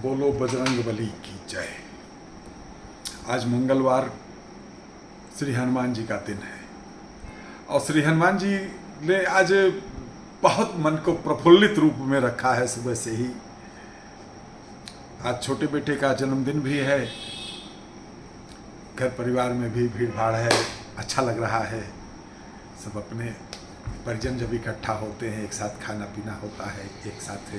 बोलो बजरंगबली की जय। आज मंगलवार श्री हनुमान जी का दिन है और श्री हनुमान जी ने आज बहुत मन को प्रफुल्लित रूप में रखा है। सुबह से ही आज छोटे बेटे का जन्मदिन भी है, घर परिवार में भी भीड़ भाड़ है, अच्छा लग रहा है। सब अपने परिजन जब इकट्ठा होते हैं, एक साथ खाना पीना होता है, एक साथ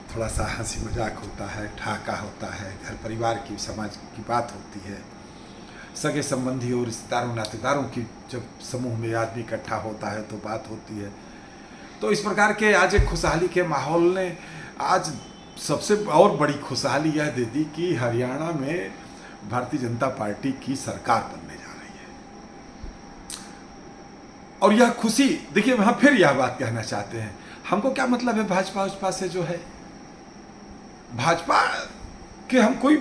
थोड़ा सा हंसी मजाक होता है, ठहाका होता है, घर परिवार की समाज की बात होती है, सगे संबंधी और रिश्तेदारों नातेदारों की जब समूह में आदमी इकट्ठा होता है तो बात होती है। तो इस प्रकार के आज एक खुशहाली के माहौल ने आज सबसे और बड़ी खुशहाली यह दे दी कि हरियाणा में भारतीय जनता पार्टी की सरकार बनने जा रही है। और यह खुशी देखिए, वहाँ फिर यह बात कहना चाहते हैं, हमको क्या मतलब है भाजपा से, जो है भाजपा के हम कोई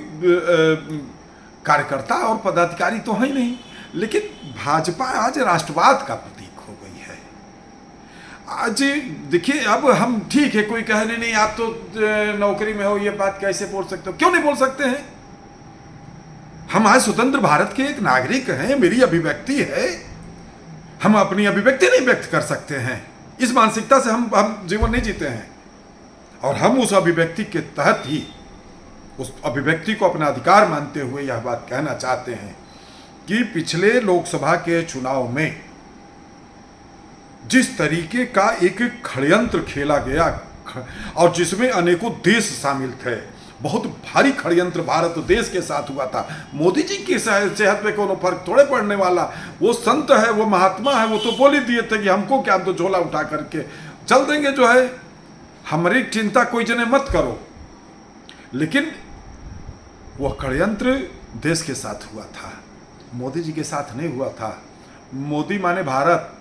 कार्यकर्ता और पदाधिकारी तो हैं ही नहीं, लेकिन भाजपा आज राष्ट्रवाद का प्रतीक हो गई है। आज देखिए, अब हम ठीक है, कोई कहने नहीं आप तो नौकरी में हो, ये बात कैसे बोल सकते हो? क्यों नहीं बोल सकते हैं? हम आज स्वतंत्र भारत के एक नागरिक हैं, मेरी अभिव्यक्ति है, हम अपनी अभिव्यक्ति नहीं व्यक्त कर सकते हैं। इस मानसिकता से हम जीवन नहीं जीते हैं और हम उस अभिव्यक्ति के तहत ही उस अभिव्यक्ति को अपना अधिकार मानते हुए यह बात कहना चाहते हैं कि पिछले लोकसभा के चुनाव में जिस तरीके का एक षड्यंत्र खेला गया और जिसमें अनेकों देश शामिल थे, बहुत भारी षड्यंत्र भारत देश के साथ हुआ था। मोदी जी की सेहत पे कोनो फर्क थोड़े पड़ने वाला, वो संत है, वो महात्मा है, वो तो बोल ही दिए थे कि हमको क्या, तो झोला उठा करके चल देंगे, जो है हमारी चिंता कोई जने मत करो। लेकिन वह षड्यंत्र देश के साथ हुआ था, मोदी जी के साथ नहीं हुआ था। मोदी माने भारत।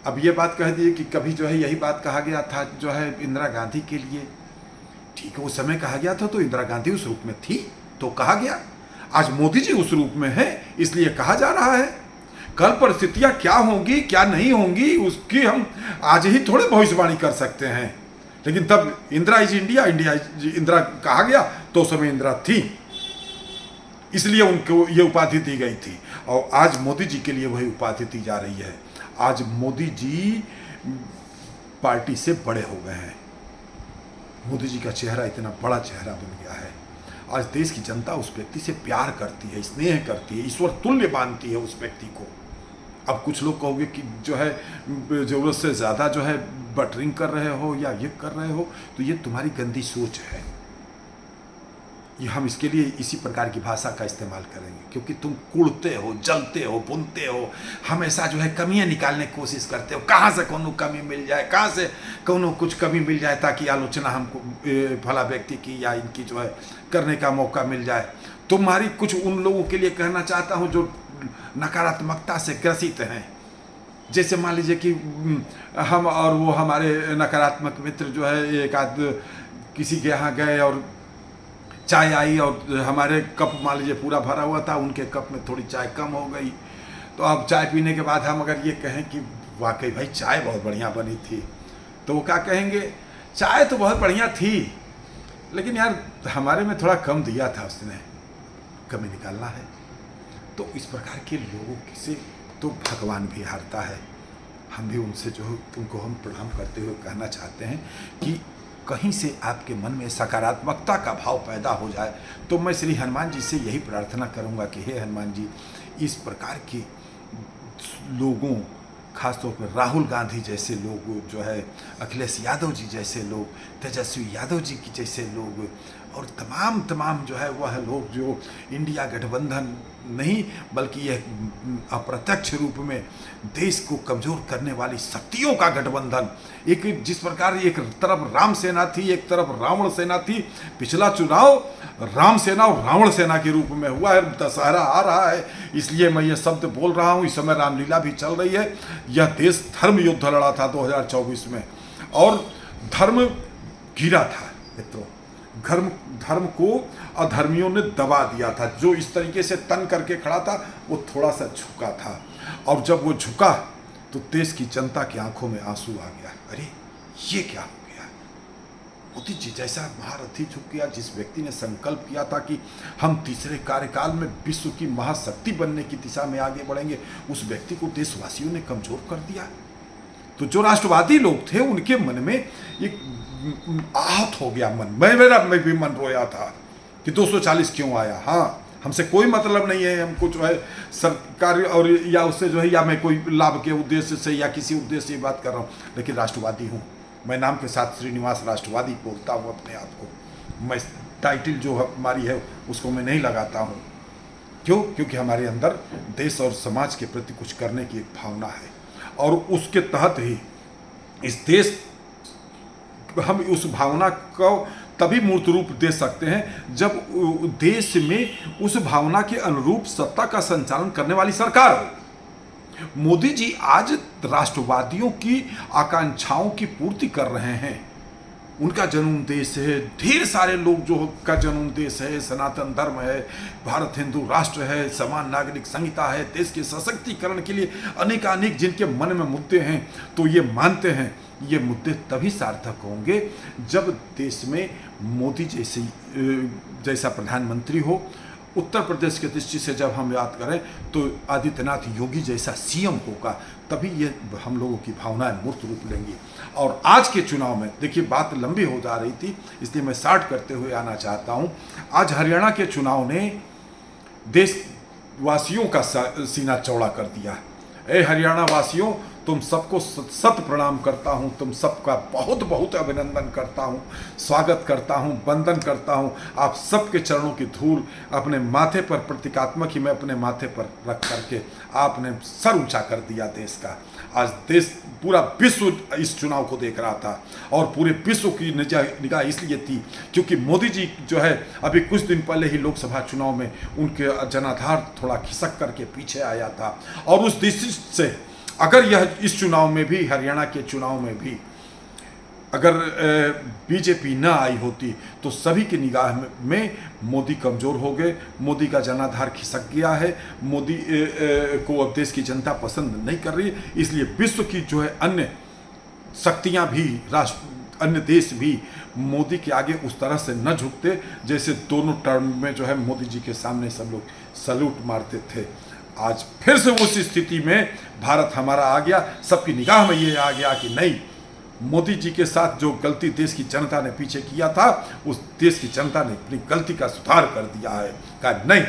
अब ये बात कह दिए कि कभी जो है यही बात कहा गया था जो है इंदिरा गांधी के लिए, ठीक है, उस समय कहा गया था तो इंदिरा गांधी उस रूप में थी तो कहा गया। आज मोदी जी उस रूप में है इसलिए कहा जा रहा है। कल परिस्थितियां क्या होंगी क्या नहीं होंगी उसकी हम आज ही थोड़े भविष्यवाणी कर सकते हैं। लेकिन तब इंदिरा इज इंडिया, इंदिरा कहा गया तो उस समय इंदिरा थी, इसलिए उनको ये उपाधि दी गई थी और आज मोदी जी के लिए वही उपाधि दी जा रही है। आज मोदी जी पार्टी से बड़े हो गए हैं। मोदी जी का चेहरा इतना बड़ा चेहरा बन गया है। आज देश की जनता उस व्यक्ति से प्यार करती है, स्नेह करती है, ईश्वर तुल्य मानती है उस व्यक्ति को। अब कुछ लोग कहोगे कि जो है ज़रूरत से ज़्यादा जो है बटरिंग कर रहे हो या ये कर रहे हो, तो ये तुम्हारी गंदी सोच है। ये हम इसके लिए इसी प्रकार की भाषा का इस्तेमाल करेंगे क्योंकि तुम कुड़ते हो, जलते हो, बुनते हो, हमेशा जो है कमियां निकालने की कोशिश करते हो। कहाँ से कोनो कमी मिल जाए, कहाँ से कोनो कुछ कमी मिल जाए ताकि आलोचना हमको भला व्यक्ति की या इनकी जो है करने का मौका मिल जाए। तुम्हारी कुछ उन लोगों के लिए कहना चाहता हूँ जो नकारात्मकता से ग्रसित हैं। जैसे मान लीजिए कि हम और वो हमारे नकारात्मक मित्र जो है एक आध किसी के यहाँ गए और चाय आई और हमारे कप मान लीजिए पूरा भरा हुआ था, उनके कप में थोड़ी चाय कम हो गई। तो अब चाय पीने के बाद हम अगर ये कहें कि वाकई भाई चाय बहुत बढ़िया बनी थी, तो वो क्या कहेंगे, चाय तो बहुत बढ़िया थी लेकिन यार हमारे में थोड़ा कम दिया था उसने, कमी निकालना है। तो इस प्रकार के लोगों से तो भगवान भी हारता है। हम भी उनसे जो उनको हम प्रणाम करते हुए कहना चाहते हैं कि कहीं से आपके मन में सकारात्मकता का भाव पैदा हो जाए। तो मैं श्री हनुमान जी से यही प्रार्थना करूंगा कि हे हनुमान जी, इस प्रकार के लोगों, खासतौर पर राहुल गांधी जैसे लोग जो है, अखिलेश यादव जी जैसे लोग, तेजस्वी यादव जी की जैसे लोग और तमाम जो है वह लोग जो इंडिया गठबंधन नहीं बल्कि यह अप्रत्यक्ष रूप में देश को कमज़ोर करने वाली शक्तियों का गठबंधन, एक जिस प्रकार एक तरफ राम सेना थी, एक तरफ रावण सेना थी। पिछला चुनाव राम सेना और रावण सेना के रूप में हुआ है। दशहरा आ रहा है इसलिए मैं ये शब्द बोल रहा हूँ। इस समय रामलीला भी चल रही है। यह देश धर्म युद्ध लड़ा था 2024 में और धर्म गिरा था मित्रों। धर्म को अधर्मियों ने दबा दिया था। जो इस तरीके से तन करके खड़ा था वो थोड़ा सा झुका था और जब वो झुका तो देश की जनता की आंखों में आंसू आ गया। अरे ये क्या हो गया, मोदी जी जैसा महारथी झुक गया, जिस व्यक्ति ने संकल्प किया था कि हम तीसरे कार्यकाल में विश्व की महाशक्ति बनने की दिशा में आगे बढ़ेंगे, उस व्यक्ति को देशवासियों ने कमजोर कर दिया। तो जो राष्ट्रवादी लोग थे उनके मन में एक आहत हो गया मन। मैं भी मन रोया था कि 240 क्यों आया। हाँ, हमसे कोई मतलब नहीं है, हमको जो है सरकार और या उससे जो है, या मैं कोई लाभ के उद्देश्य से या किसी उद्देश्य से बात कर रहा हूँ, लेकिन राष्ट्रवादी हूँ मैं। नाम के साथ श्रीनिवास राष्ट्रवादी बोलता हूँ अपने आप को। मैं टाइटल जो हमारी है उसको मैं नहीं लगाता हूँ। क्यों? क्योंकि हमारे अंदर देश और समाज के प्रति कुछ करने की एक भावना है, और उसके तहत ही इस देश हम उस भावना को तभी मूर्त रूप दे सकते हैं जब देश में उस भावना के अनुरूप सत्ता का संचालन करने वाली सरकार हो। मोदी जी आज राष्ट्रवादियों की आकांक्षाओं की पूर्ति कर रहे हैं। उनका जन्म देश है, ढेर सारे लोग जो का जन्म देश है, सनातन धर्म है, भारत हिंदू राष्ट्र है, समान नागरिक संहिता है, देश के सशक्तिकरण के लिए अनेकानेक जिनके मन में मुद्दे हैं, तो ये मानते हैं ये मुद्दे तभी सार्थक होंगे जब देश में मोदी जैसा प्रधानमंत्री हो। उत्तर प्रदेश की दृष्टि से जब हम याद करें तो आदित्यनाथ योगी जैसा सीएम होगा, तभी ये हम लोगों की भावनाएं मूर्त रूप लेंगी। और आज के चुनाव में देखिए, बात लंबी हो जा रही थी इसलिए मैं स्टार्ट करते हुए आना चाहता हूं। आज हरियाणा के चुनाव ने देशवासियों का सीना चौड़ा कर दिया। ए हरियाणा वासियों, तुम सबको सत प्रणाम करता हूं, तुम सबका बहुत बहुत अभिनंदन करता हूं, स्वागत करता हूं, वंदन करता हूं। आप सबके चरणों की धूल अपने माथे पर प्रतीकात्मक ही मैं अपने माथे पर रख करके आपने सर ऊंचा कर दिया देश का। आज देश पूरा विश्व इस चुनाव को देख रहा था, और पूरे विश्व की निगाह इसलिए थी क्योंकि मोदी जी जो है अभी कुछ दिन पहले ही लोकसभा चुनाव में उनके जनाधार थोड़ा खिसक करके पीछे आया था। और उस दृष्टि से अगर यह इस चुनाव में भी, हरियाणा के चुनाव में भी अगर बीजेपी न आई होती तो सभी की निगाह में मोदी कमज़ोर हो गए, मोदी का जनाधार खिसक गया है, मोदी को अब देश की जनता पसंद नहीं कर रही। इसलिए विश्व की जो है अन्य शक्तियां भी, अन्य देश भी मोदी के आगे उस तरह से न झुकते जैसे दोनों टर्म में जो है मोदी जी के सामने सब लोग सल्यूट मारते थे। आज फिर से उस स्थिति में भारत हमारा आ गया, सबकी निगाह में ये आ गया कि नहीं, मोदी जी के साथ जो गलती देश की जनता ने पीछे किया था, उस देश की जनता ने अपनी गलती का सुधार कर दिया है। कहा नहीं,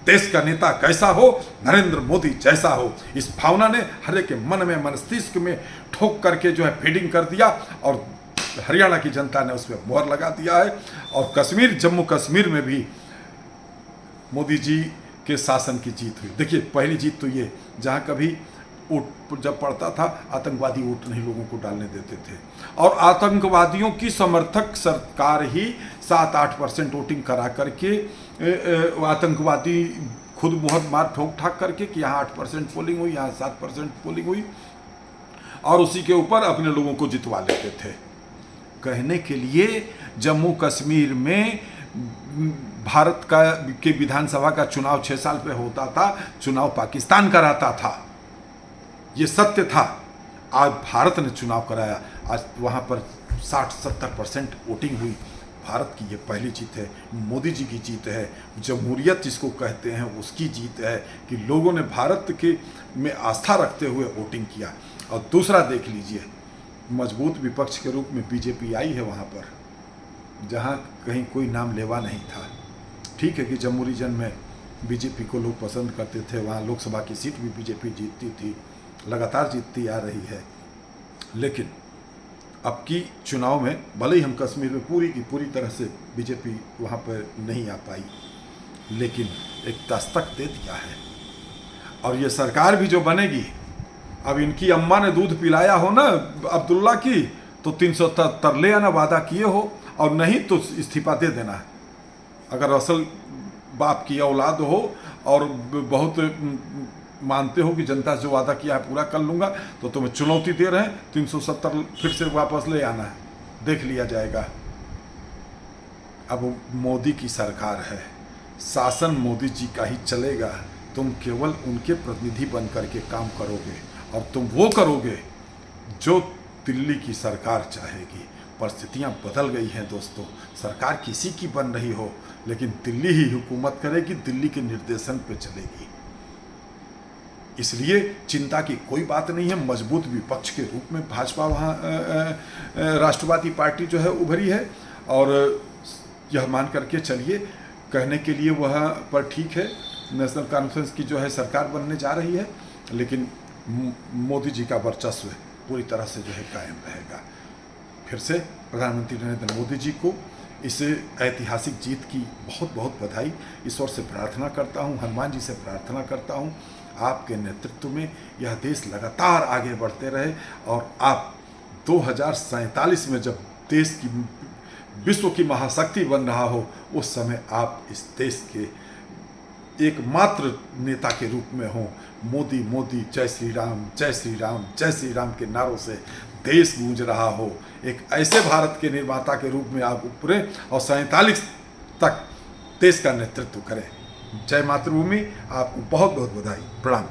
देश का नेता कैसा हो, नरेंद्र मोदी जैसा हो। इस भावना ने हर एक के मन में, मस्तिष्क में ठोक करके जो है फीडिंग कर दिया, और हरियाणा की जनता ने उसमें मोहर लगा दिया है। और कश्मीर, जम्मू कश्मीर में भी मोदी जी के शासन की जीत हुई। देखिए, पहली जीत तो ये, जहाँ कभी वोट जब पड़ता था आतंकवादी वोट नहीं लोगों को डालने देते थे, और आतंकवादियों की समर्थक सरकार ही 7-8% वोटिंग करा करके आतंकवादी खुद मुहर मार ठोक ठाक करके कि यहाँ 8% पोलिंग हुई, यहाँ 7% पोलिंग हुई, और उसी के ऊपर अपने लोगों को जितवा लेते थे। कहने के लिए जम्मू कश्मीर में भारत के विधानसभा का चुनाव 6 साल पे होता था, चुनाव पाकिस्तान कराता था, ये सत्य था। आज भारत ने चुनाव कराया, आज वहाँ पर 60-70% वोटिंग हुई। भारत की ये पहली जीत है, मोदी जी की जीत है, जमहूरियत जिसको कहते हैं उसकी जीत है कि लोगों ने भारत के में आस्था रखते हुए वोटिंग किया। और दूसरा देख लीजिए, मजबूत विपक्ष के रूप में बीजेपी आई है वहाँ पर, जहाँ कहीं कोई नाम लेवा नहीं था। ठीक है कि जम्मू रीजन में बीजेपी को लोग पसंद करते थे, वहाँ लोकसभा की सीट भी बीजेपी जीतती थी, लगातार जीतती आ रही है। लेकिन अब की चुनाव में भले ही हम कश्मीर में पूरी की पूरी तरह से बीजेपी वहाँ पर नहीं आ पाई, लेकिन एक दस्तक दे दिया है। और ये सरकार भी जो बनेगी, अब इनकी अम्मा ने दूध पिलाया हो ना अब्दुल्ला की, तो 373 ले आना वादा किए हो, और नहीं तो इस्तीफा दे देना। अगर असल बाप की औलाद हो और बहुत मानते हो कि जनता से जो वादा किया है पूरा कर लूँगा, तो तुम्हें चुनौती दे रहे हैं, 370 फिर से वापस ले आना है, देख लिया जाएगा। अब मोदी की सरकार है, शासन मोदी जी का ही चलेगा, तुम केवल उनके प्रतिनिधि बन करके काम करोगे, और तुम वो करोगे जो दिल्ली की सरकार चाहेगी, परिस्थितियां बदल गई हैं दोस्तों। सरकार किसी की बन रही हो, लेकिन दिल्ली ही हुकूमत करेगी, दिल्ली के निर्देशन पे चलेगी। इसलिए चिंता की कोई बात नहीं है। मजबूत विपक्ष के रूप में भाजपा वहाँ राष्ट्रवादी पार्टी जो है उभरी है, और यह मान करके चलिए, कहने के लिए वह पर ठीक है, नेशनल कॉन्फ्रेंस की जो है सरकार बनने जा रही है, लेकिन मोदी जी का वर्चस्व पूरी तरह से जो है कायम रहेगा। फिर से प्रधानमंत्री नरेंद्र मोदी जी को इस ऐतिहासिक जीत की बहुत बहुत बधाई। ईश्वर से प्रार्थना करता हूँ, हनुमान जी से प्रार्थना करता हूँ, आपके नेतृत्व में यह देश लगातार आगे बढ़ते रहे, और आप 2047 में जब देश की विश्व की महाशक्ति बन रहा हो, उस समय आप इस देश के एकमात्र नेता के रूप में हो। मोदी मोदी जय श्री राम, जय श्री राम, जय श्री राम के नारों से देश गूंज रहा हो। एक ऐसे भारत के निर्माता के रूप में आप उभरें और 47 तक देश का नेतृत्व करें। जय मातृभूमि। आपको बहुत बहुत बधाई, प्रणाम।